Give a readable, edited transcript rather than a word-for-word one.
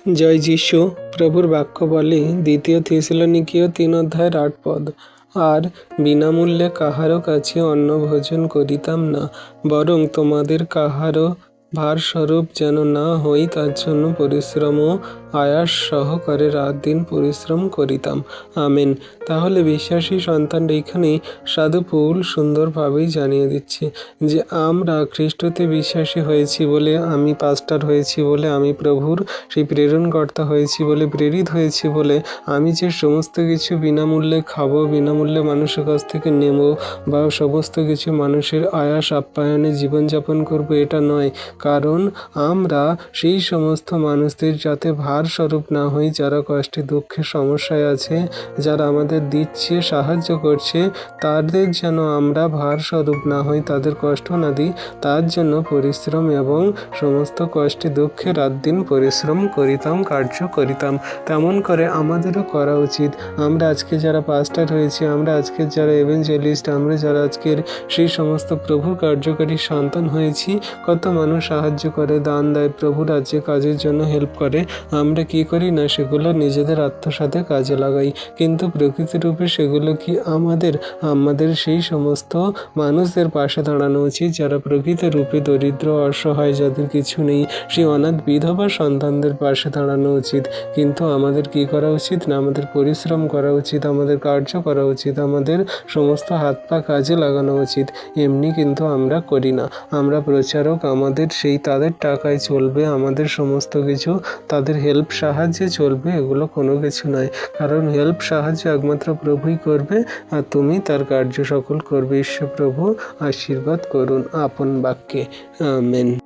জয় যীশু। প্রভুর বাক্য বলে ২ থেসলোনিকীয় ৩:৮ আর বিনামূল্যে কাহারও কাছে অন্ন ভোজন করিতাম না, বরং তোমাদের কাহারও ভারস্বরূপ যেন না হই, তার জন্য পরিশ্রম ও আয়াস সহকারে রাত দিন পরিশ্রম করিতাম। আমেন। তাহলে বিশ্বাসী সন্তানরা এখানে সাধু পৌল সুন্দরভাবেই জানিয়ে দিচ্ছে যে আমরা খ্রিস্টতে বিশ্বাসী হয়েছি বলে, আমি পাস্টার হয়েছি বলে, আমি প্রভুর সেই প্রেরণকর্তা হয়েছি বলে, প্রেরিত হয়েছি বলে আমি যে সমস্ত কিছু বিনামূল্যে খাবো, বিনামূল্যে মানুষের কাছ থেকে নেব বা সমস্ত কিছু মানুষের আয়াস আপ্যায়নে জীবনযাপন করব, এটা নয়। কারণ আমরা সেই সমস্ত মানুষদের যাতে ভারস্বরূপ না হই, যারা কষ্টে দুঃখে সমস্যায় আছে, যারা আমাদের দিচ্ছে, সাহায্য করছে, তাদের যেন আমরা ভারস্বরূপ না হই, তাদের কষ্ট না দিই, তার জন্য পরিশ্রম এবং সমস্ত কষ্টে দুঃখে রাত দিন পরিশ্রম করিতাম, কার্য করিতাম। তেমন করে আমাদেরও করা উচিত। আমরা আজকে যারা পাস্টার হয়েছি, আমরা আজকে যারা এভেঞ্জেলিস্ট, আমরা যারা আজকের সেই সমস্ত প্রভুর কার্যকারী সন্তান হয়েছি, কত মানুষ সাহায্য করে, দান দেয়, প্রভু রাজ্যে কাজের জন্য হেল্প করে। আমরা কি করি না, সেগুলো নিজেদের আত্মসাতে কাজে লাগাই। কিন্তু প্রকৃতি রূপে সেগুলো কি আমাদের সেই সমস্ত মানুষদের পাশে দাঁড়ানো উচিত যারা প্রকৃত রূপে দরিদ্র, অসহায়, যাদের কিছু নেই, সেই অনাথ বিধবা সন্তানদের পাশে দাঁড়ানো উচিত। কিন্তু আমাদের কি করা উচিত না, আমাদের পরিশ্রম করা উচিত, আমাদের কার্য করা উচিত, আমাদের সমস্ত হাত পা কাজে লাগানো উচিত। এমনি কিন্তু আমরা করি না। আমরা প্রচারক, আমাদের সেই তাদের টাকায় চলবে, আমাদের সমস্ত কিছু তাদের হেল্প সাহায্যে চলবে, এগুলো কোনো কিছু নয়। কারণ হেল্প সাহায্য একমাত্র প্রভুই করবে, আর তুমি তার কার্য সকল করবে। ঈশ্বর প্রভু আশীর্বাদ করুন আপন বাক্যে। আমেন।